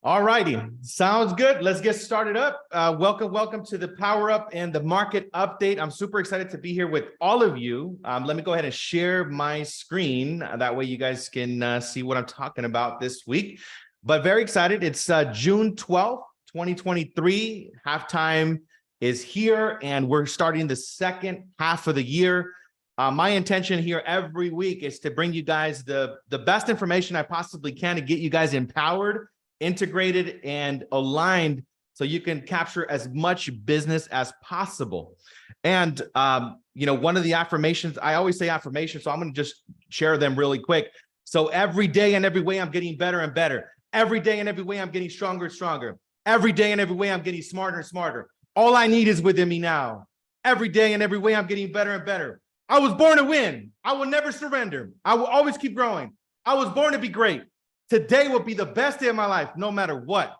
All righty, sounds good. Let's get started up. Welcome to the Power Up and the Market Update. I'm super excited to be here with all of you. Let me go ahead and share my screen. That way you guys can see what I'm talking about this week. But very excited. It's June 12th, 2023. Halftime is here, and we're starting the second half of the year. My intention here every week is to bring you guys the best information I possibly can to get you guys empowered, integrated, and aligned so you can capture as much business as possible. And one of the affirmations, I always say affirmations, so I'm going to just share them really quick. So every day and every way I'm getting better and better. Every day and every way I'm getting stronger and stronger. Every day and every way I'm getting smarter and smarter. All I need is within me now. Every day and every way I'm getting better and better. I was born to win. I will never surrender. I will always keep growing. I was born to be great. Today will be the best day of my life, no matter what.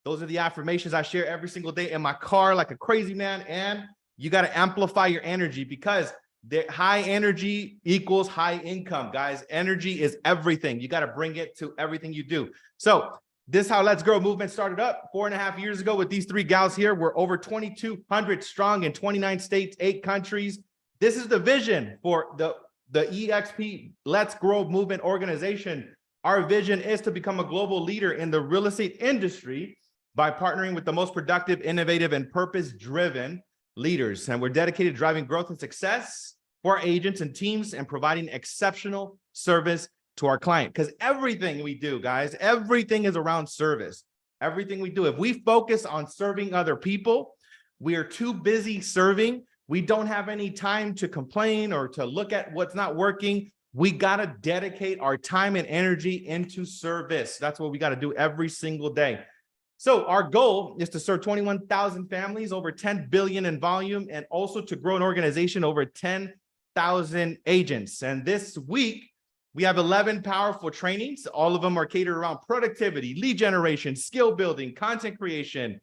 Those are the affirmations I share every single day in my car like a crazy man. And you got to amplify your energy, because the high energy equals high income, guys. Energy is everything. You got to bring it to everything you do. So this is how Let's Grow movement started up 4.5 years ago with these three gals here. We're over 2,200 strong in 29 states, 8 countries. This is the vision for the EXP Let's Grow movement organization. Our vision is to become a global leader in the real estate industry by partnering with the most productive, innovative, and purpose-driven leaders. And we're dedicated to driving growth and success for our agents and teams and providing exceptional service to our client. Because everything we do, guys, everything is around service. Everything we do. If we focus on serving other people, we are too busy serving. We don't have any time to complain or to look at what's not working. We got to dedicate our time and energy into service. That's what we got to do every single day. So our goal is to serve 21,000 families, over 10 billion in volume, and also to grow an organization over 10,000 agents. And this week, we have 11 powerful trainings. All of them are catered around productivity, lead generation, skill building, content creation.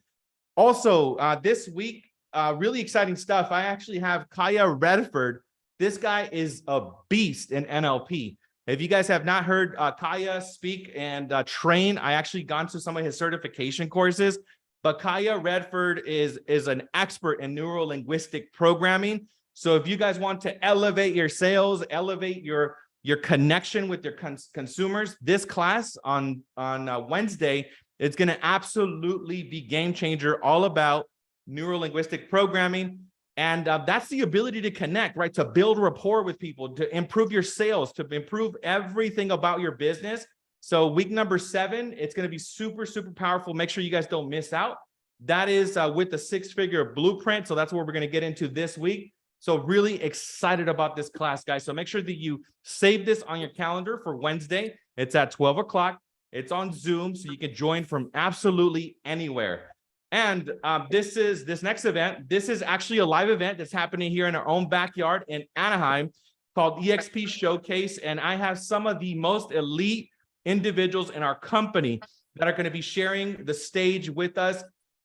Also, this week, really exciting stuff. I actually have Kaya Redford. This guy is a beast in NLP. If you guys have not heard Kaya speak and train, I actually gone to some of his certification courses. But Kaya Redford is an expert in neuro-linguistic programming. So if you guys want to elevate your sales, elevate your connection with your consumers, this class on Wednesday, it's going to absolutely be game changer, all about neuro-linguistic programming. And that's the ability to connect, right? To build rapport with people, to improve your sales, to improve everything about your business. So week number 7, it's going to be super, super powerful. Make sure you guys don't miss out. That is with the 6-figure blueprint. So that's what we're going to get into this week. So really excited about this class, guys. So make sure that you save this on your calendar for Wednesday. It's at 12 o'clock. It's on Zoom, so you can join from absolutely anywhere. And this next event, this is actually a live event that's happening here in our own backyard in Anaheim called EXP Showcase. And I have some of the most elite individuals in our company that are going to be sharing the stage with us.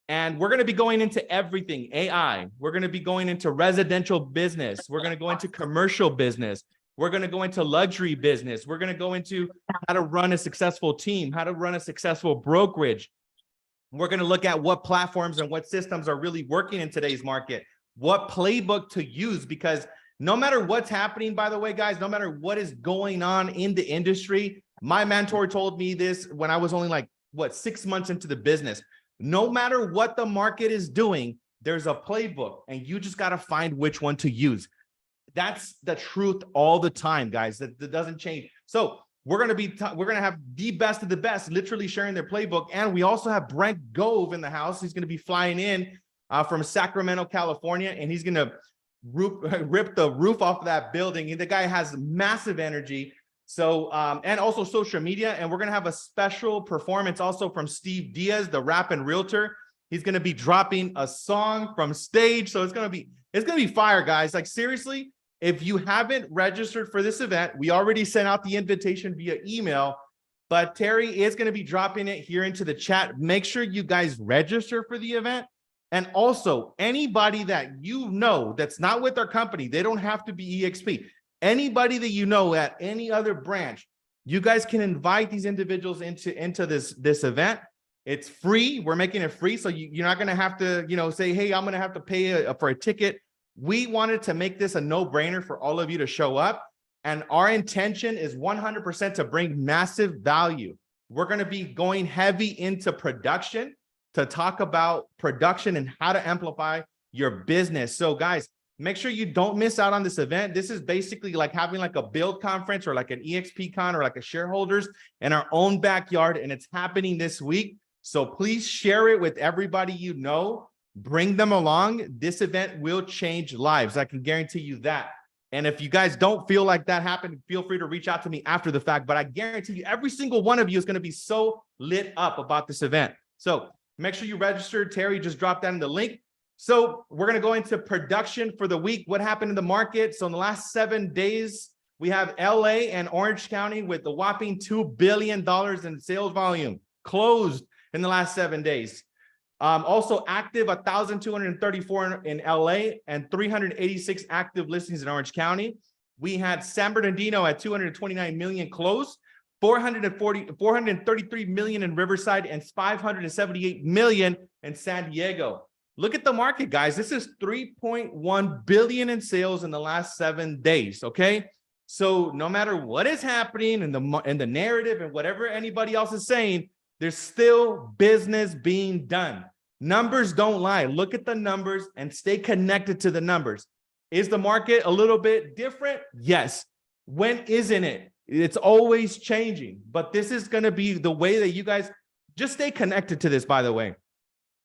And we're going to be going into everything AI. We're going to be going into residential business. We're going to go into commercial business. We're going to go into luxury business. We're going to go into how to run a successful team, how to run a successful brokerage. We're going to look at what platforms and what systems are really working in today's market, what playbook to use, because no matter what's happening, by the way, guys, no matter what is going on in the industry, my mentor told me this when I was only 6 months into the business. No matter what the market is doing, there's a playbook, and you just got to find which one to use. That's the truth all the time, guys. That doesn't change. So we're going to have the best of the best literally sharing their playbook. And we also have Brent Gove in the house. He's going to be flying in from Sacramento, California, and he's going to rip the roof off of that building. And the guy has massive energy. So, and also social media. And we're going to have a special performance also from Steve Diaz, the rap and realtor. He's going to be dropping a song from stage. So it's going to be fire, guys. Like, seriously. If you haven't registered for this event, we already sent out the invitation via email, but Terry is going to be dropping it here into the chat. Make sure you guys register for the event. And also, anybody that you know that's not with our company, they don't have to be EXP. Anybody that you know at any other branch, you guys can invite these individuals into this event. It's free. We're making it free. So you're not going to have to, say, hey, I'm going to have to pay for a ticket. We wanted to make this a no-brainer for all of you to show up. And our intention is 100% to bring massive value. We're going to be going heavy into production to talk about production and how to amplify your business. So guys, make sure you don't miss out on this event. This is basically like having like a build conference or like an EXP con or like a shareholders in our own backyard. And it's happening this week. So please share it with everybody you know. Bring them along. This event will change lives. I can guarantee you that. And if you guys don't feel like that happened, feel free to reach out to me after the fact. But I guarantee you, every single one of you is going to be so lit up about this event. So make sure you register. Terry just dropped that in the link. So we're going to go into production for the week. What happened in the market? So in the last 7 days, we have LA and Orange County with a whopping $2 billion in sales volume closed in the last 7 days. Also active 1,234 in LA and 386 active listings in Orange County. We had San Bernardino at 229 million closed, 433 million in Riverside, and 578 million in San Diego. Look at the market, guys. This is 3.1 billion in sales in the last 7 days. Okay. So no matter what is happening in the narrative and whatever anybody else is saying, there's still business being done. Numbers don't lie. Look at the numbers and stay connected to the numbers. Is the market a little bit different? Yes. When isn't it? It's always changing, but this is going to be the way that you guys just stay connected to this, by the way.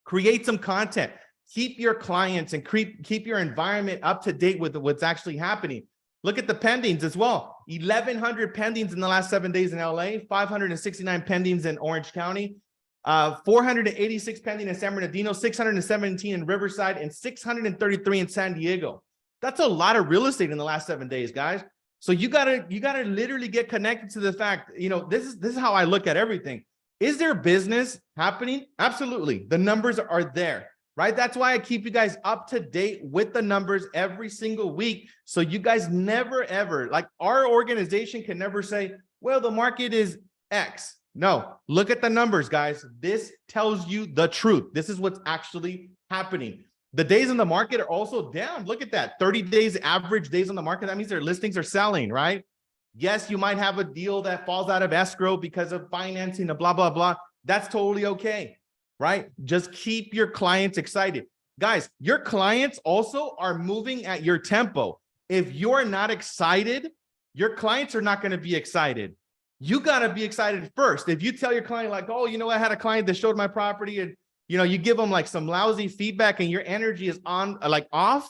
Create some content. Keep your clients and keep your environment up to date with what's actually happening. Look at the pendings as well. 1,100 pendings in the last 7 days in LA, 569 pendings in Orange County, 486 pending in San Bernardino, 617 in Riverside, and 633 in San Diego. That's a lot of real estate in the last 7 days, guys. So you gotta literally get connected to the fact, this is how I look at everything. Is there business happening? Absolutely. The numbers are there, right? That's why I keep you guys up to date with the numbers every single week. So you guys never, ever, like our organization can never say, well, the market is X. No, look at the numbers, guys. This tells you the truth. This is what's actually happening. The days in the market are also down. Look at that. 30 days average days on the market. That means their listings are selling, right? Yes, you might have a deal that falls out of escrow because of financing and blah, blah, blah. That's totally okay, right? Just keep your clients excited. Guys, your clients also are moving at your tempo. If you're not excited, your clients are not going to be excited. You got to be excited first. If you tell your client like, oh, I had a client that showed my property and, you give them like some lousy feedback and your energy is on like off,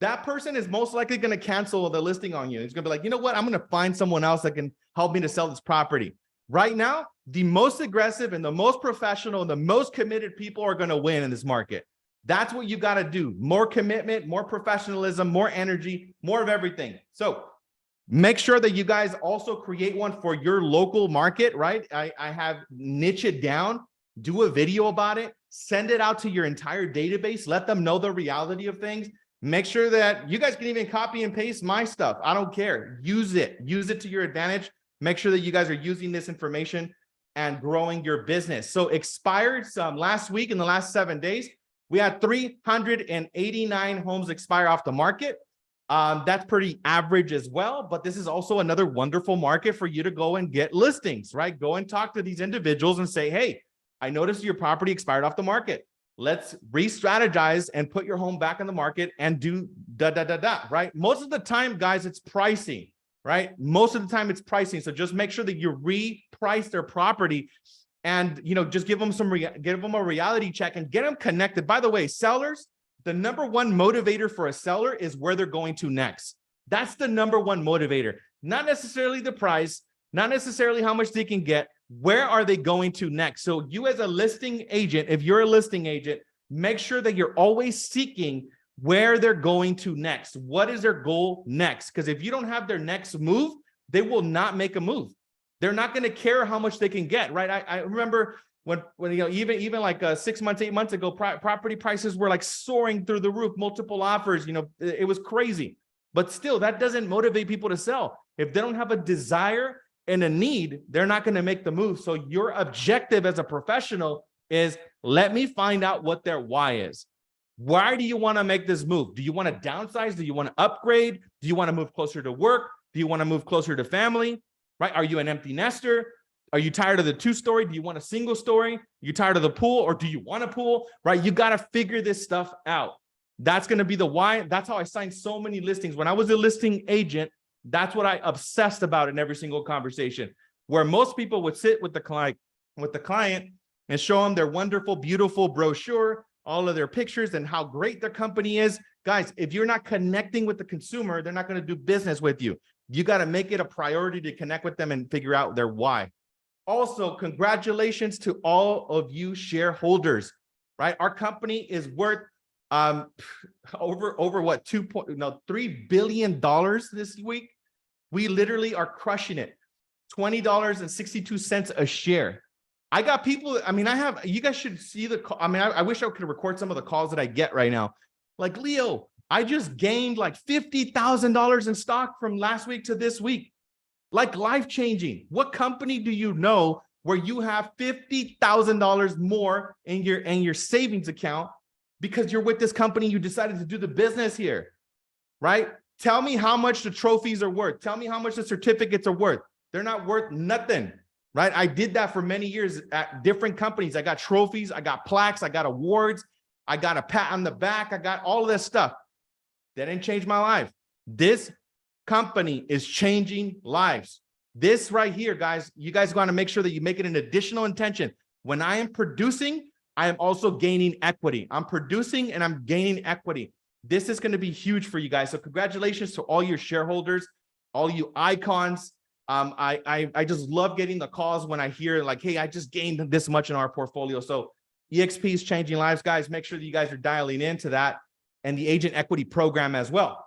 that person is most likely going to cancel the listing on you. It's going to be like, you know what? I'm going to find someone else that can help me to sell this property. Right now, the most aggressive and the most professional and the most committed people are going to win in this market. That's what you got to do. More commitment, more professionalism, more energy, more of everything. So make sure that you guys also create one for your local market, right? I have niche it down, do a video about it, send it out to your entire database, let them know the reality of things. Make sure that you guys can even copy and paste my stuff. I don't care. Use it to your advantage. Make sure that you guys are using this information and growing your business. So expired last week in the last 7 days, we had 389 homes expire off the market. That's pretty average as well, but this is also another wonderful market for you to go and get listings, right? Go and talk to these individuals and say, hey, I noticed your property expired off the market. Let's re-strategize and put your home back on the market and do right? Most of the time, guys, it's pricing, right? Most of the time it's pricing. So just make sure that you reprice their property and, just give them a reality check and get them connected. By the way, sellers, the number one motivator for a seller is where they're going to next. That's the number one motivator, not necessarily the price, not necessarily how much they can get. Where are they going to next? So you as a listing agent, if you're a listing agent, make sure that you're always seeking where they're going to next. What is their goal next? Because if you don't have their next move, they will not make a move. They're not going to care how much they can get, right? I remember when even like 6 months, 8 months ago, property prices were like soaring through the roof, multiple offers, it was crazy. But still, that doesn't motivate people to sell. If they don't have a desire and a need, they're not going to make the move. So your objective as a professional is let me find out what their why is. Why do you want to make this move? Do you want to downsize? Do you want to upgrade? Do you want to move closer to work? Do you want to move closer to family? Right? Are you an empty nester? Are you tired of the 2-story? Do you want a single story? You tired of the pool, or do you want a pool? Right? You got to figure this stuff out. That's going to be the why. That's how I signed so many listings. When I was a listing agent, that's what I obsessed about in every single conversation, where most people would sit with the client and show them their wonderful, beautiful brochure, all of their pictures and how great their company is. Guys, if you're not connecting with the consumer, they're not going to do business with you. You got to make it a priority to connect with them and figure out their why. Also, congratulations to all of you shareholders, right? Our company is worth over what, $3 billion this week. We literally are crushing it. $20.62 a share. I got people, you guys should see I wish I could record some of the calls that I get right now. Like, Leo, I just gained like $50,000 in stock from last week to this week. Like, life-changing. What company do you know where you have $50,000 more in your savings account because you're with this company, you decided to do the business here, right? Tell me how much the trophies are worth. Tell me how much the certificates are worth. They're not worth nothing. Right? I did that for many years at different companies. I got trophies, I got plaques, I got awards, I got a pat on the back, I got all of this stuff. That didn't change my life. This company is changing lives. This right here, guys, you guys want to make sure that you make it an additional intention. When I am producing, I am also gaining equity. I'm producing and I'm gaining equity. This is going to be huge for you guys. So congratulations to all your shareholders, all you icons. I just love getting the calls when I hear like, hey, I just gained this much in our portfolio. So EXP is changing lives, guys. Make sure that you guys are dialing into that, and the agent equity program as well.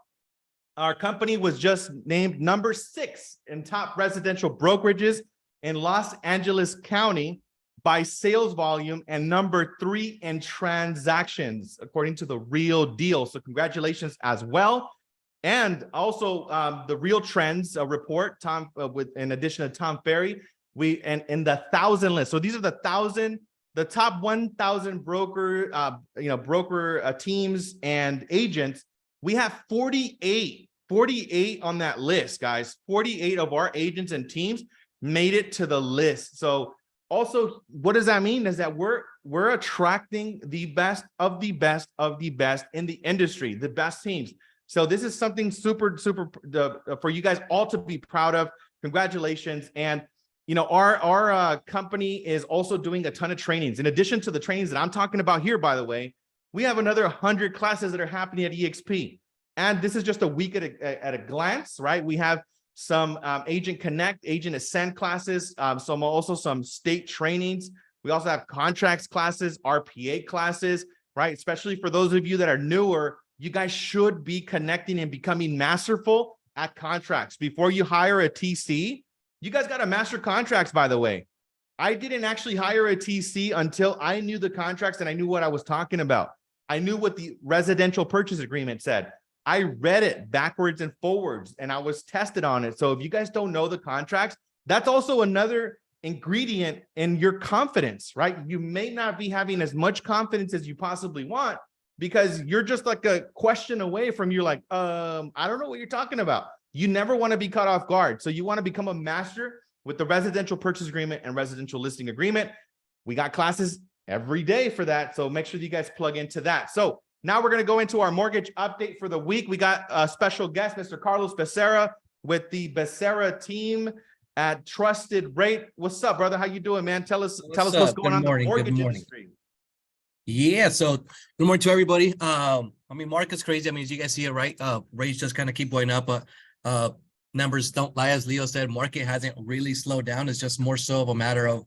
Our company was just named number 6 in top residential brokerages in Los Angeles County by sales volume and number 3 in transactions, according to the Real Deal. So congratulations as well. And also the Real Trends report, Tom, in addition to Tom Ferry, we and in the 1,000 list. So these are the top 1,000 broker teams and agents. We have 48 on that list, guys. 48 of our agents and teams made it to the list. So also, what does that mean? Is that we're attracting the best of the best of the best in the industry, the best teams. So this is something super for you guys all to be proud of. Congratulations. And our company is also doing a ton of trainings. In addition to the trainings that I'm talking about here, by the way, we have another 100 classes that are happening at EXP. And this is just a week at a glance, right? We have some Agent Connect, Agent Ascend classes, some state trainings. We also have contracts classes, RPA classes, right? Especially for those of you that are newer, you guys should be connecting and becoming masterful at contracts. Before you hire a TC, you guys got to master contracts, by the way. I didn't actually hire a TC until I knew the contracts and I knew what I was talking about. I knew what the residential purchase agreement said. I read it backwards and forwards and I was tested on it. So if you guys don't know the contracts, that's also another ingredient in your confidence, right? You may not be having as much confidence as you possibly want because you're just like a question away from you're like, I don't know what you're talking about. You never want to be caught off guard. So you want to become a master with the residential purchase agreement and residential listing agreement. We got classes every day for that. So make sure that you guys plug into that. So now we're going to go into our mortgage update for the week. We got a special guest, Mr. Carlos Becerra with the Becerra team at Trusted Rate. What's up, brother? How you doing, man? Tell us what's going on in the mortgage industry. Yeah, so good morning to everybody. Market's crazy. As you guys see it, right? Rates just kind of keep going up, but numbers don't lie. As Leo said, market hasn't really slowed down. It's just more so of a matter of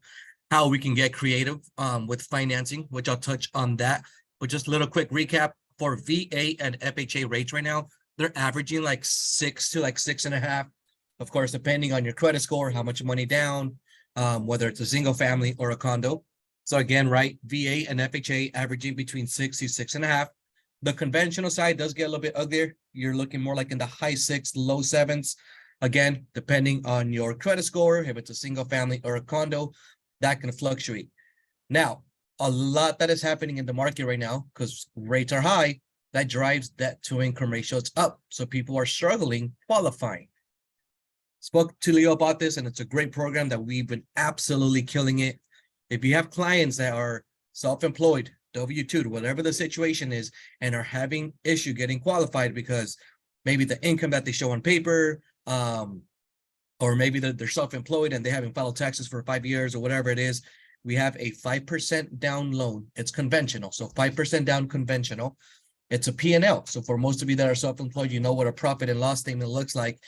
how we can get creative with financing, which I'll touch on that. But just a little quick recap for VA and FHA rates right now, they're averaging like 6 to like 6.5. Of course, depending on your credit score, how much money down, whether it's a single family or a condo. So again, right, VA and FHA averaging between 6 to 6.5. The conventional side does get a little bit uglier. You're looking more like in the high 6, low 7s. Again, depending on your credit score, if it's a single family or a condo, that can fluctuate. Now, a lot that is happening in the market right now because rates are high. That drives debt to income ratios up. So people are struggling qualifying. Spoke to Leo about this, and it's a great program that we've been absolutely killing it. If you have clients that are self-employed, W-2, whatever the situation is, and are having issue getting qualified because maybe the income that they show on paper, or maybe they're self-employed and they haven't filed taxes for 5 years or whatever it is, we have a 5% down loan. It's conventional. So 5% down conventional. It's a P&L. So for most of you that are self-employed, you know what a profit and loss statement looks like.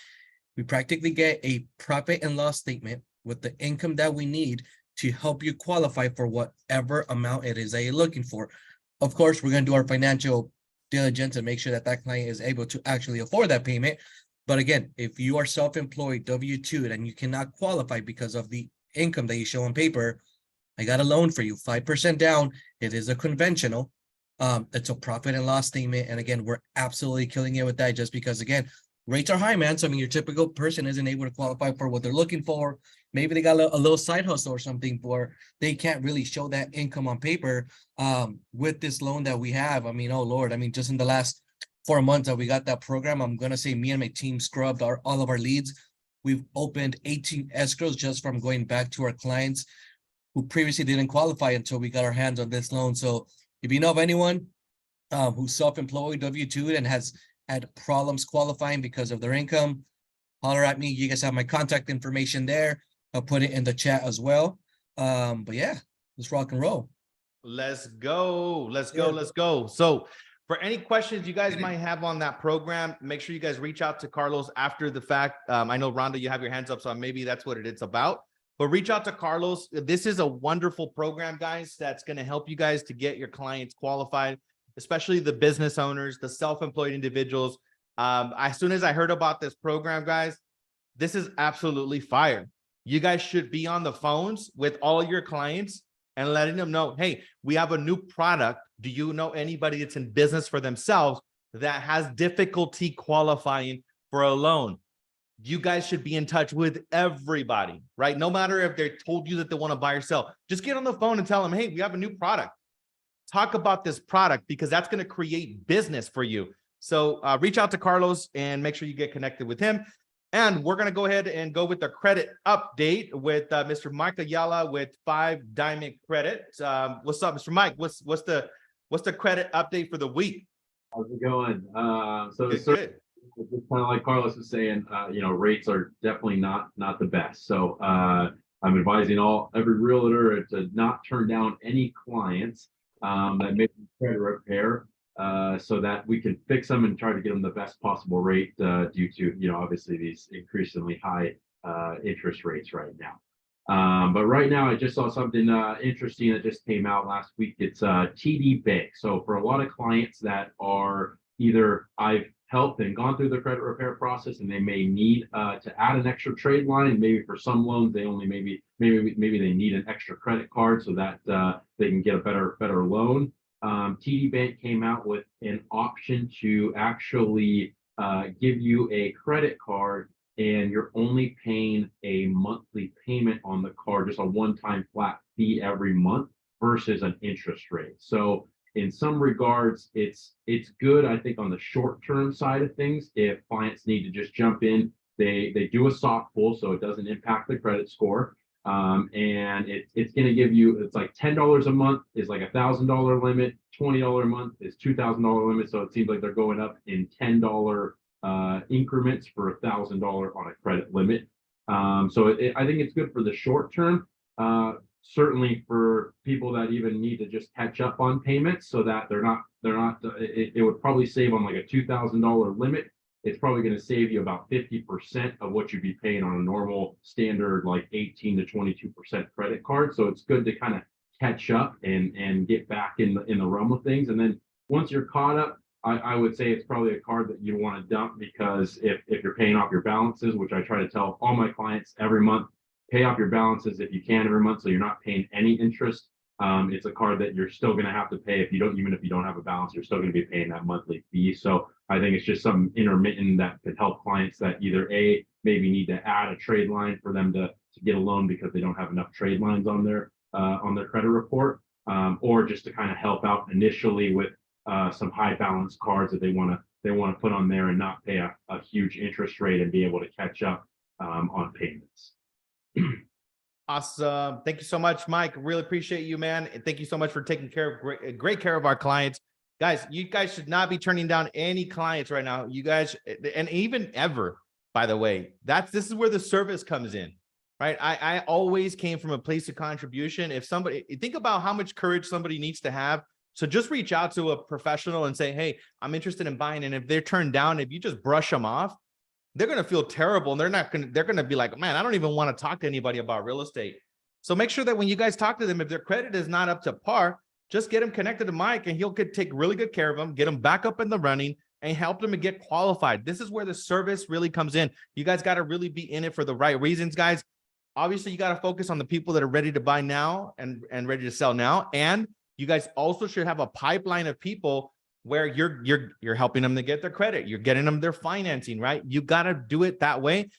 We practically get a profit and loss statement with the income that we need to help you qualify for whatever amount it is that you're looking for. Of course, we're going to do our financial diligence and make sure that that client is able to actually afford that payment. But again, if you are self-employed, W-2, and you cannot qualify because of the income that you show on paper, I got a loan for you, 5% down. It is a conventional. It's a profit and loss statement. And again, we're absolutely killing it with that just because, again, rates are high, man. So, I mean, your typical person isn't able to qualify for what they're looking for. Maybe they got a little side hustle or something, or they can't really show that income on paper with this loan that we have. I mean, oh, Lord, I mean, just in the last 4 months that we got that program, I'm going to say me and my team scrubbed all of our leads. We've opened 18 escrows just from going back to our clients who previously didn't qualify until we got our hands on this loan. So if you know of anyone who's self-employed, W-2, and has had problems qualifying because of their income, holler at me. You guys have my contact information there. I'll put it in the chat as well. But yeah, let's rock and roll. Let's go. Let's go. Let's go. So for any questions you guys might have on that program, make sure you guys reach out to Carlos after the fact. I know, Rhonda, you have your hands up, so maybe that's what it's about. But reach out to Carlos. This is a wonderful program, guys, that's going to help you guys to get your clients qualified, especially the business owners, the self-employed individuals. As soon as I heard about this program, guys, this is absolutely fire. You guys should be on the phones with all your clients and letting them know, hey, we have a new product. Do you know anybody that's in business for themselves that has difficulty qualifying for a loan? You guys should be in touch with everybody, right? No matter if they told you that they want to buy or sell, just get on the phone and tell them, hey, we have a new product. Talk about this product because that's going to create business for you. So reach out to Carlos and make sure you get connected with him. And we're going to go ahead and go with the credit update with Mr. Mike Ayala with 5 Diamond Credit. What's up, Mr. Mike? What's the credit update for the week? How's it going? So Good, it's good. kind of like Carlos was saying, rates are definitely not the best. So I'm advising every realtor to not turn down any clients that make credit repair, so that we can fix them and try to get them the best possible rate due to obviously these increasingly high interest rates right now. But right now, I just saw something interesting that just came out last week. It's TD Bank. So for a lot of clients that are either I've helped and gone through the credit repair process, and they may need to add an extra trade line. Maybe for some loans, they only maybe they need an extra credit card so that they can get a better loan. TD Bank came out with an option to actually give you a credit card, and you're only paying a monthly payment on the card, just a one-time flat fee every month versus an interest rate. So in some regards, it's good, I think, on the short-term side of things. If clients need to just jump in, they do a soft pull, so it doesn't impact the credit score. And it's going to give you, it's like $10 a month is like $1,000 limit, $20 a month is $2,000 limit. So it seems like they're going up in $10 increments for $1,000 on a credit limit. So I think it's good for the short term. Certainly for people that even need to just catch up on payments, so that they're not. It would probably save on like a $2,000 limit. It's probably going to save you about 50% of what you'd be paying on a normal standard like 18 to 22% credit card. So it's good to kind of catch up and get back in the realm of things. And then once you're caught up, I would say it's probably a card that you want to dump, because if you're paying off your balances, which I try to tell all my clients every month, pay off your balances if you can every month, so you're not paying any interest. It's a card that you're still going to have to pay even if you don't have a balance, you're still going to be paying that monthly fee. So I think it's just some intermittent that could help clients that either maybe need to add a trade line for them to get a loan because they don't have enough trade lines on their credit report, or just to kind of help out initially with some high balance cards that they want to put on there and not pay a huge interest rate and be able to catch up on payments. Awesome. Thank you so much, Mike. Really appreciate you, man. And thank you so much for taking care of great care of our clients. Guys, you guys should not be turning down any clients right now. You guys, and even ever, by the way, this is where the service comes in, right? I always came from a place of contribution. If somebody, think about how much courage somebody needs to have. So just reach out to a professional and say, hey, I'm interested in buying. And if they're turned down, if you just brush them off, they're going to feel terrible. And they're going to be like, man, I don't even want to talk to anybody about real estate. So make sure that when you guys talk to them, if their credit is not up to par, just get them connected to Mike and he'll take really good care of them, get them back up in the running and help them to get qualified. This is where the service really comes in. You guys got to really be in it for the right reasons, guys. Obviously, you got to focus on the people that are ready to buy now and ready to sell now. And you guys also should have a pipeline of people where you're helping them to get their credit. You're getting them their financing, right? You got to do it that way.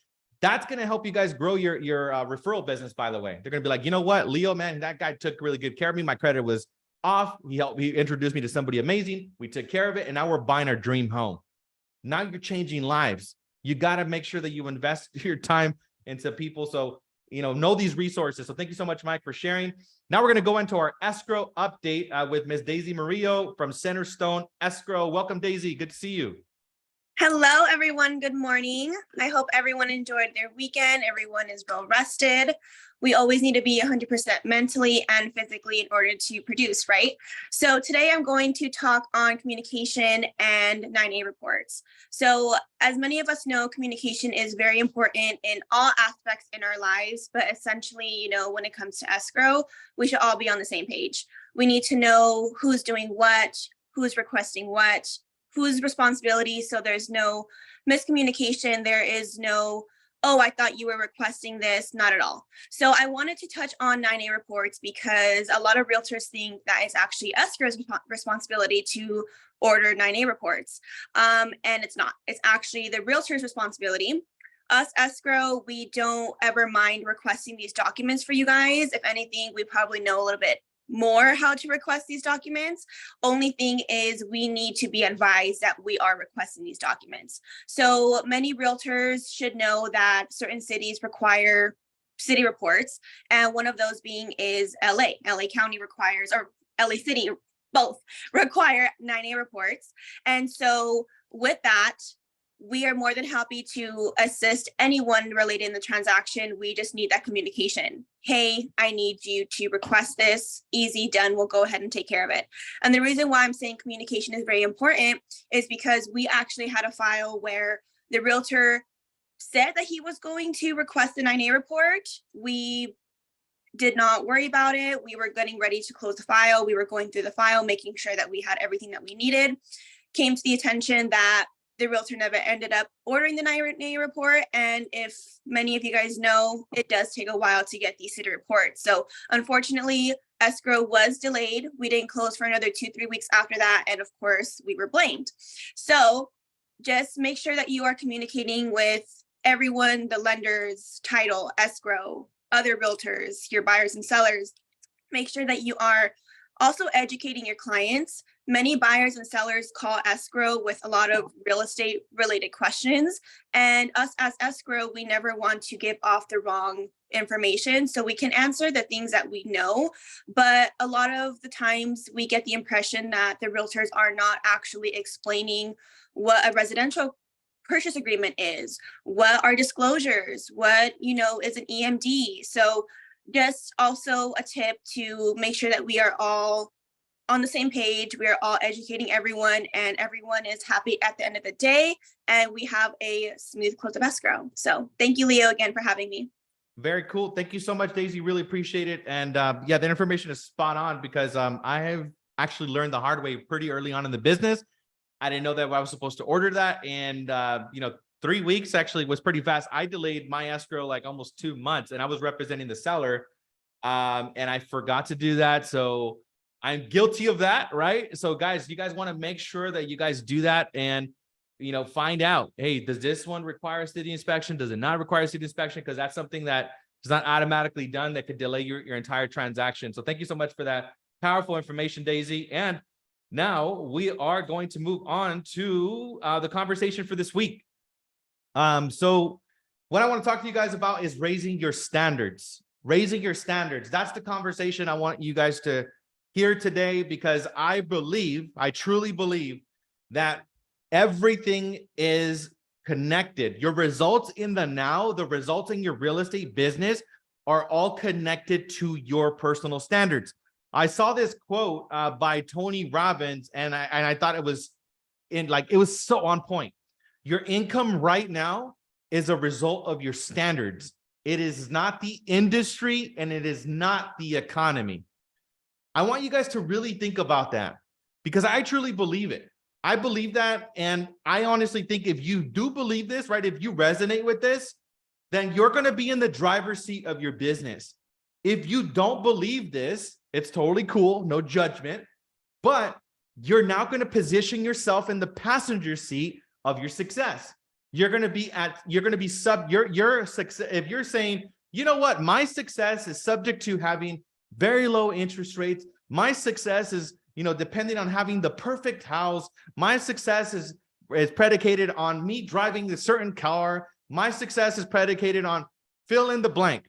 That's going to help you guys grow your referral business, by the way. They're going to be like, you know what, Leo, man, that guy took really good care of me. My credit was off. He introduced me to somebody amazing. We took care of it. And now we're buying our dream home. Now you're changing lives. You got to make sure that you invest your time into people. So, know these resources. So thank you so much, Mike, for sharing. Now we're going to go into our escrow update with Ms. Daisy Murillo from Centerstone Escrow. Welcome, Daisy. Good to see you. Hello, everyone. Good morning. I hope everyone enjoyed their weekend. Everyone is well rested. We always need to be 100% mentally and physically in order to produce, right? So today I'm going to talk on communication and 9A reports. So as many of us know, communication is very important in all aspects in our lives, but essentially, when it comes to escrow, we should all be on the same page. We need to know who's doing what, who's requesting what, whose responsibility. So there's no miscommunication. There is no, oh, I thought you were requesting this. Not at all. So I wanted to touch on 9A reports because a lot of realtors think that it's actually escrow's responsibility to order 9A reports. And it's not. It's actually the realtor's responsibility. Us escrow, we don't ever mind requesting these documents for you guys. If anything, we probably know a little bit more how to request these documents. Only thing is we need to be advised that we are requesting these documents. So many realtors should know that certain cities require city reports, and one of those being is LA. LA County requires, or LA City, both require 9A reports. And so with that, we are more than happy to assist anyone related in the transaction. We just need that communication. Hey, I need you to request this. Easy, done. We'll go ahead and take care of it. And the reason why I'm saying communication is very important is because we actually had a file where the realtor said that he was going to request the 9A report. We did not worry about it. We were getting ready to close the file. We were going through the file, making sure that we had everything that we needed. Came to the attention that the realtor never ended up ordering the 9A report. And if many of you guys know, it does take a while to get these city reports. So unfortunately, escrow was delayed. We didn't close for another 2-3 weeks after that. And of course, we were blamed. So just make sure that you are communicating with everyone, the lenders, title, escrow, other realtors, your buyers and sellers. Make sure that you are also educating your clients. Many buyers and sellers call escrow with a lot of real estate related questions. And us as escrow, we never want to give off the wrong information. So we can answer the things that we know, but a lot of the times we get the impression that the realtors are not actually explaining what a residential purchase agreement is, what are disclosures, what, is an EMD. So just also a tip to make sure that we are all on the same page. We are all educating everyone and everyone is happy at the end of the day. And we have a smooth close of escrow. So thank you, Leo, again for having me. Very cool. Thank you so much, Daisy. Really appreciate it. And yeah, the information is spot on because I have actually learned the hard way pretty early on in the business. I didn't know that I was supposed to order that. And, 3 weeks actually was pretty fast. I delayed my escrow like almost 2 months and I was representing the seller and I forgot to do that. So I'm guilty of that, right? So guys, you guys want to make sure that you guys do that and, find out, hey, does this one require a city inspection? Does it not require a city inspection? Because that's something that is not automatically done that could delay your entire transaction. So thank you so much for that. Powerful information, Daisy. And now we are going to move on to the conversation for this week. So what I want to talk to you guys about is raising your standards. Raising your standards. That's the conversation I want you guys to hear today, because I truly believe that everything is connected. Your results in the now, the results in your real estate business are all connected to your personal standards. I saw this quote by Tony Robbins, and I thought it was so on point. Your income right now is a result of your standards. It is not the industry, and it is not the economy. I want you guys to really think about that, because I truly believe it. I believe that, and I honestly think if you do believe this, right, if you resonate with this, then you're going to be in the driver's seat of your business. If you don't believe this, it's totally cool, no judgment, but you're now going to position yourself in the passenger seat of your success. Your success. If you're saying, you know what, my success is subject to having very low interest rates. My success is, depending on having the perfect house. My success is predicated on me driving a certain car. My success is predicated on fill in the blank.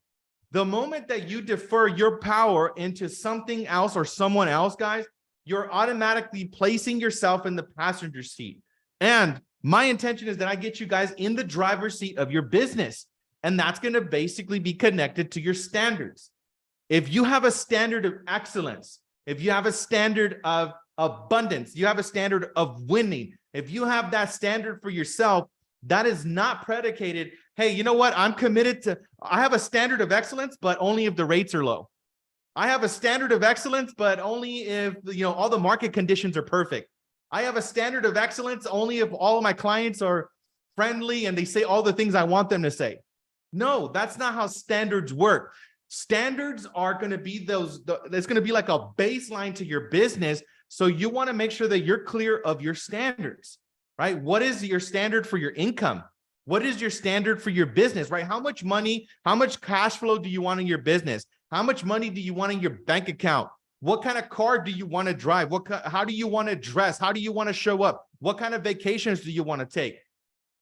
The moment that you defer your power into something else or someone else, guys, you're automatically placing yourself in the passenger seat. And my intention is that I get you guys in the driver's seat of your business. And that's going to basically be connected to your standards. If you have a standard of excellence, if you have a standard of abundance, you have a standard of winning, if you have that standard for yourself, that is not predicated, hey, you know what? I have a standard of excellence, but only if the rates are low. I have a standard of excellence, but only if, all the market conditions are perfect. I have a standard of excellence only if all of my clients are friendly and they say all the things I want them to say. No, that's not how standards work. Standards are going to be it's going to be like a baseline to your business. So you want to make sure that you're clear of your standards, right? What is your standard for your income? What is your standard for your business, right? How much money, how much cash flow do you want in your business? How much money do you want in your bank account? What kind of car do you want to drive? How do you want to dress? How do you want to show up? What kind of vacations do you want to take,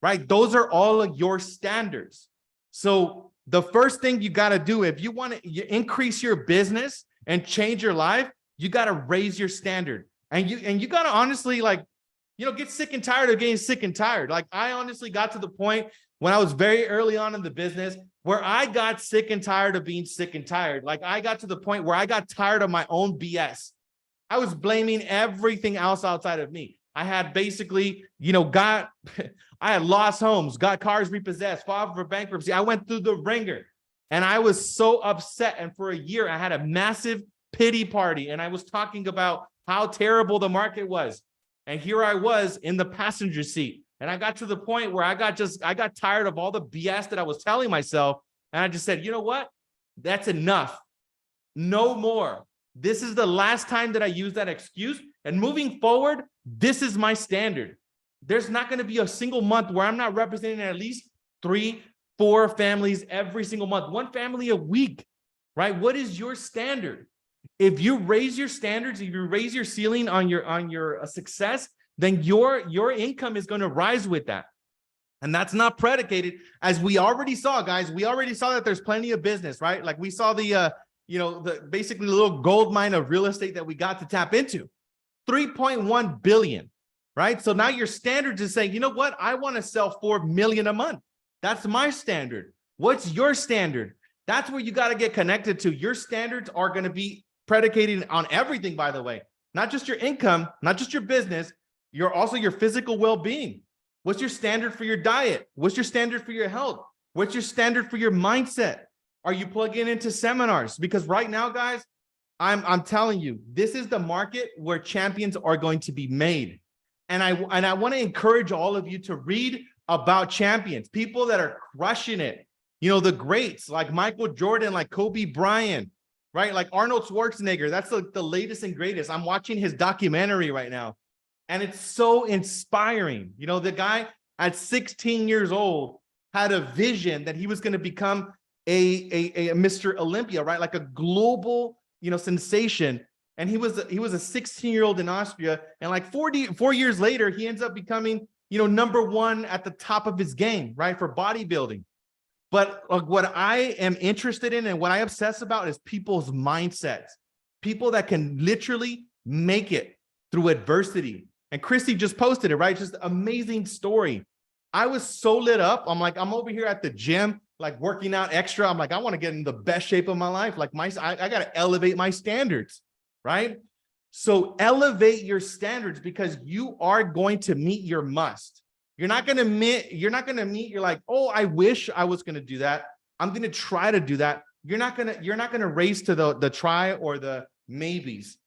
right? Those are all of your standards. So the first thing you got to do, if you want to increase your business and change your life, you got to raise your standard. And you got to honestly, get sick and tired of getting sick and tired. Like, I honestly got to the point when I was very early on in the business where I got sick and tired of being sick and tired. Like, I got to the point where I got tired of my own BS. I was blaming everything else outside of me. I had basically, I had lost homes, got cars repossessed, filed for bankruptcy. I went through the ringer and I was so upset. And for a year, I had a massive pity party. And I was talking about how terrible the market was. And here I was in the passenger seat. And I got to the point where I got tired of all the BS that I was telling myself. And I just said, you know what? That's enough. No more. This is the last time that I use that excuse. And moving forward, this is my standard. There's not going to be a single month where I'm not representing at least 3-4 families every single month, one family a week, right? What is your standard? If you raise your standards, if you raise your ceiling on your success, then your income is going to rise with that. And that's not predicated, as we already saw, guys. We already saw that there's plenty of business, right? Like, we saw the basically the little gold mine of real estate that we got to tap into, 3.1 billion, right? So now your standards is saying, you know what? I want to sell 4 million a month. That's my standard. What's your standard? That's where you got to get connected to. Your standards are going to be predicated on everything, by the way, not just your income, not just your business, also your physical well-being. What's your standard for your diet? What's your standard for your health? What's your standard for your mindset? Are you plugging into seminars? Because right now, guys, I'm telling you, this is the market where champions are going to be made. And I want to encourage all of you to read about champions, people that are crushing it. The greats like Michael Jordan, like Kobe Bryant, right? Like Arnold Schwarzenegger. That's like the latest and greatest. I'm watching his documentary right now. And it's so inspiring. The guy at 16 years old had a vision that he was going to become a Mr. Olympia, right? Like a global, sensation. And he was a 16-year-old in Austria. And like 4 years later, he ends up becoming, number one at the top of his game, right? For bodybuilding. But what I am interested in and what I obsess about is people's mindsets, people that can literally make it through adversity. And Christy just posted it, right? Just amazing story. I was so lit up. I'm like, I'm over here at the gym, like working out extra. I'm like, I want to get in the best shape of my life. Like I got to elevate my standards, right? So elevate your standards because you are going to meet your must. You're not going to meet, you're like, oh, I wish I was going to do that. I'm going to try to do that. You're not going to race to the try or the maybes.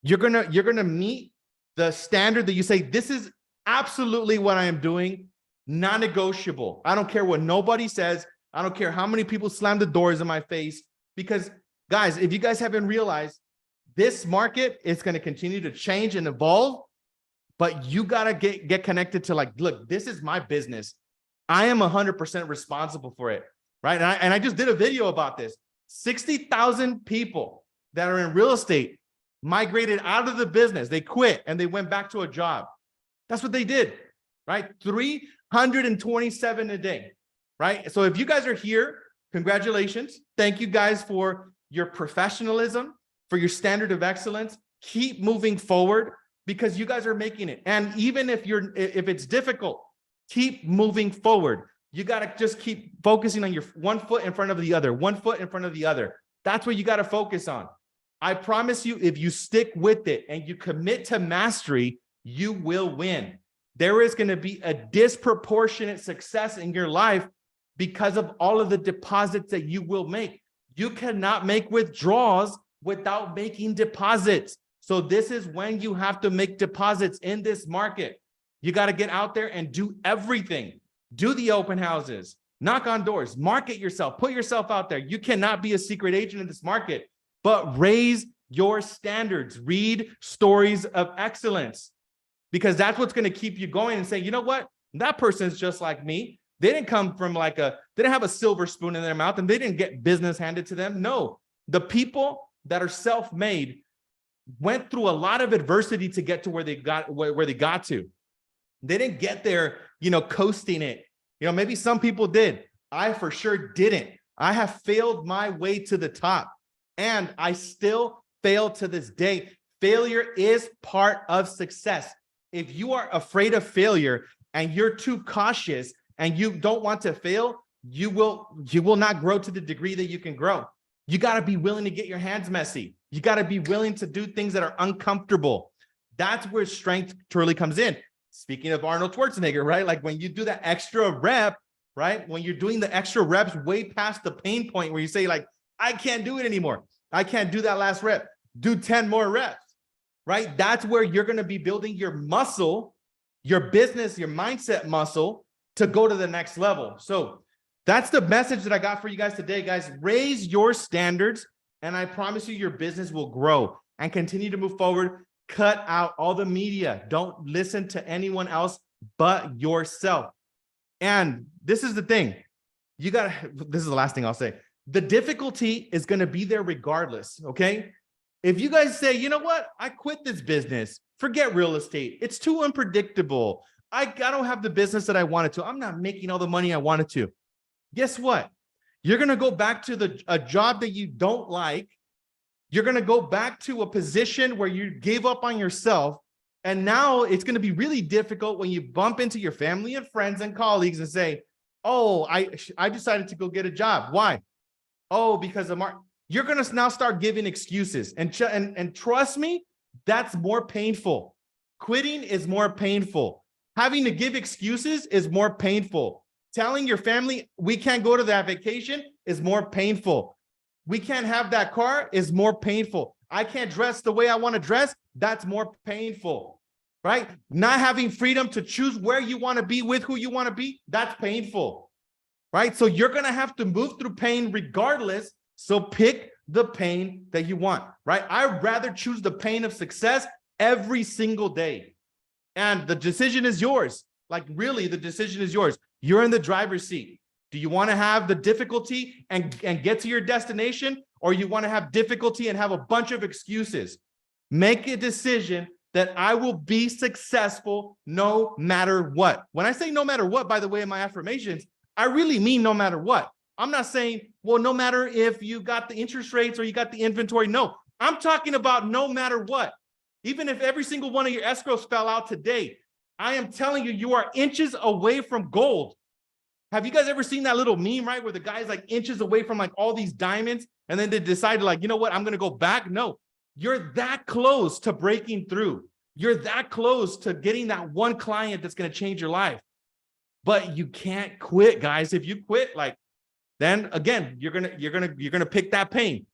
You're going to meet the standard that you say, this is absolutely what I am doing. Non-negotiable. I don't care what nobody says. I don't care how many people slam the doors in my face, because guys, if you guys haven't realized, this market is going to continue to change and evolve. But you got to get connected to like, look, this is my business. I am 100% responsible for it, right? And I just did a video about this. 60,000 people that are in real estate migrated out of the business. They quit and they went back to a job. That's what they did, right? 327 a day, right? So if you guys are here, congratulations. Thank you guys for your professionalism, for your standard of excellence. Keep moving forward, because you guys are making it. And even if it's difficult, keep moving forward. You got to just keep focusing on your one foot in front of the other, one foot in front of the other. That's what you got to focus on. I promise you, if you stick with it and you commit to mastery, you will win. There is going to be a disproportionate success in your life because of all of the deposits that you will make. You cannot make withdrawals without making deposits. So this is when you have to make deposits in this market. You got to get out there and do everything. Do the open houses, knock on doors, market yourself, put yourself out there. You cannot be a secret agent in this market, but raise your standards. Read stories of excellence, because that's what's going to keep you going and say, you know what? That person is just like me. They didn't come from they didn't have a silver spoon in their mouth and they didn't get business handed to them. No, the people that are self-made went through a lot of adversity to get to where they got to. They didn't get there, coasting it. Maybe some people did. I for sure didn't. I have failed my way to the top, and I still fail to this day. Failure is part of success. If you are afraid of failure and you're too cautious and you don't want to fail, you will not grow to the degree that you can grow. You got to be willing to get your hands messy. You got to be willing to do things that are uncomfortable. That's where strength truly comes in. Speaking of Arnold Schwarzenegger, right? Like when you do that extra rep, right? When you're doing the extra reps way past the pain point where you say like, I can't do it anymore. I can't do that last rep. Do 10 more reps, right? That's where you're going to be building your muscle, your business, your mindset muscle to go to the next level. So that's the message that I got for you guys today, guys. Raise your standards, and I promise you your business will grow and continue to move forward. Cut out all the media. Don't listen to anyone else but yourself. And this is the thing. This is the last thing I'll say. The difficulty is going to be there regardless, okay? If you guys say, you know what? I quit this business. Forget real estate. It's too unpredictable. I don't have the business that I wanted to. I'm not making all the money I wanted to. Guess what? You're going to go back to a job that you don't like. You're going to go back to a position where you gave up on yourself. And now it's going to be really difficult when you bump into your family and friends and colleagues and say, oh, I decided to go get a job. Why? Oh, because of you're going to now start giving excuses. And trust me, that's more painful. Quitting is more painful. Having to give excuses is more painful. Telling your family we can't go to that vacation is more painful. We can't have that car is more painful. I can't dress the way I want to dress. That's more painful, right? Not having freedom to choose where you want to be with who you want to be. That's painful, right? So you're going to have to move through pain regardless. So pick the pain that you want, right? I'd rather choose the pain of success every single day. And the decision is yours. Like really, the decision is yours. You're in the driver's seat. Do you want to have the difficulty and get to your destination, or you want to have difficulty and have a bunch of excuses? Make a decision that I will be successful no matter what. When I say no matter what, by the way, in my affirmations, I really mean no matter what. I'm not saying, well, no matter if you got the interest rates or you got the inventory. No, I'm talking about no matter what. Even if every single one of your escrows fell out today, I am telling you, you are inches away from gold. Have you guys ever seen that little meme, right? Where the guy's like inches away from like all these diamonds and then they decide like, you know what, I'm going to go back. No, you're that close to breaking through. You're that close to getting that one client that's going to change your life. But you can't quit, guys. If you quit, like, then again, you're going to pick that pain.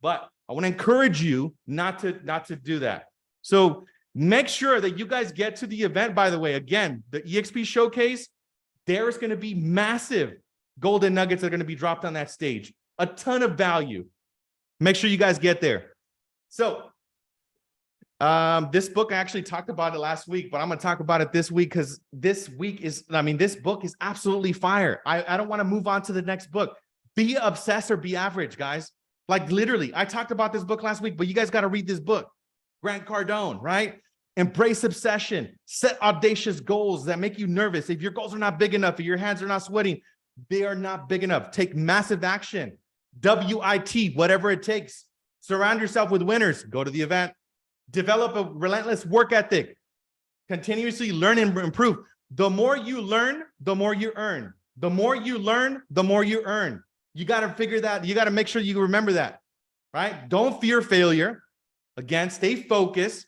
But I want to encourage you not to do that. So make sure that you guys get to the event. By the way, again, the EXP showcase, there's going to be massive golden nuggets that are going to be dropped on that stage. A ton of value. Make sure you guys get there. So this book, I actually talked about it last week, but I'm going to talk about it this week because this book is absolutely fire. I don't want to move on to the next book. Be obsessed or be average, guys. Like literally, I talked about this book last week, but you guys got to read this book. Grant Cardone, right? Embrace obsession. Set audacious goals that make you nervous. If your goals are not big enough, if your hands are not sweating, they are not big enough. Take massive action. WIT, whatever it takes. Surround yourself with winners. Go to the event. Develop a relentless work ethic. Continuously learn and improve. The more you learn, the more you earn. The more you learn, the more you earn. You got to figure that. You got to make sure you remember that, right? Don't fear failure. Again, stay focused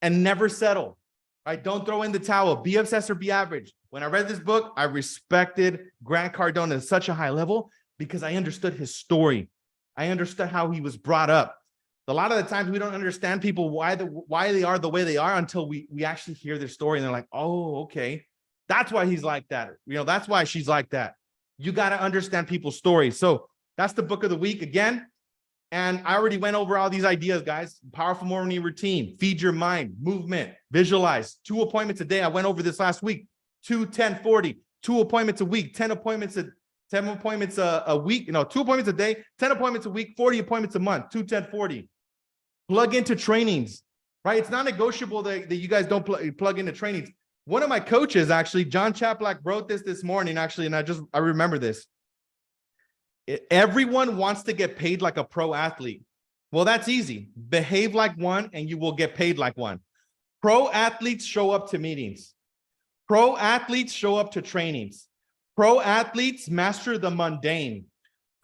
and never settle, right? Don't throw in the towel. Be obsessed or be average. When I read this book, I respected Grant Cardone at such a high level because I understood his story. I understood how he was brought up. A lot of the times we don't understand people why they are the way they are until we actually hear their story and they're like, oh, okay, that's why he's like that. That's why she's like that. You got to understand people's stories. So that's the book of the week again. And I already went over all these ideas, guys. Powerful morning routine, feed your mind, movement, visualize, 2 appointments a day. I went over this last week, 2, 10, 40, 2 appointments a week, 10 appointments a week, 2 appointments a day, 10 appointments a week, 40 appointments a month, 2, 10, 40. Plug into trainings, right? It's not negotiable that you guys don't plug into trainings. One of my coaches, actually, John Chaplack, wrote this morning, actually, and I remember this. Everyone wants to get paid like a pro athlete. Well, that's easy. Behave like one and you will get paid like one. Pro athletes show up to meetings. Pro athletes show up to trainings. Pro athletes master the mundane.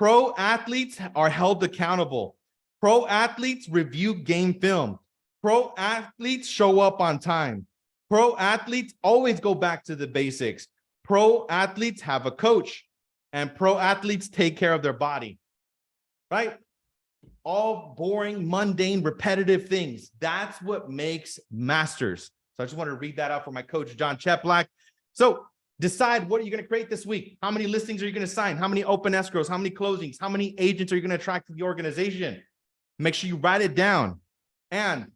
Pro athletes are held accountable. Pro athletes review game film. Pro athletes show up on time. Pro athletes always go back to the basics. Pro athletes have a coach, and pro athletes take care of their body, right? All boring, mundane, repetitive things. That's what makes masters. So I just wanted to read that out for my coach, John Cheplack. So decide, what are you going to create this week? How many listings are you going to sign? How many open escrows? How many closings? How many agents are you going to attract to the organization? Make sure you write it down. And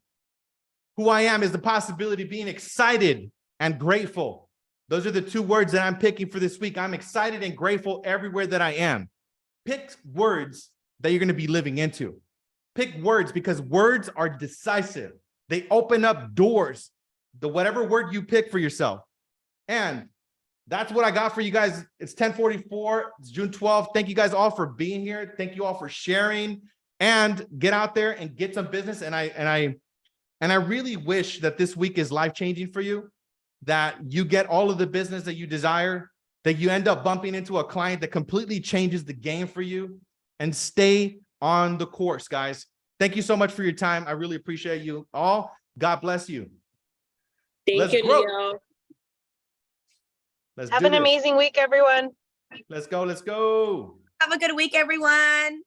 who I am is the possibility of being excited and grateful. Those are the 2 words that I'm picking for this week. I'm excited and grateful everywhere that I am. Pick words that you're going to be living into. Pick words because words are decisive. They open up doors. Whatever word you pick for yourself. And that's what I got for you guys. It's 10:44. It's June 12th. Thank you guys all for being here. Thank you all for sharing. And get out there and get some business. And I really wish that this week is life-changing for you, that you get all of the business that you desire, that you end up bumping into a client that completely changes the game for you, and stay on the course, guys. Thank you so much for your time. I really appreciate you all. God bless you. Thank you, Leo. Let's Have an amazing week, everyone. Let's go. Let's go. Have a good week, everyone.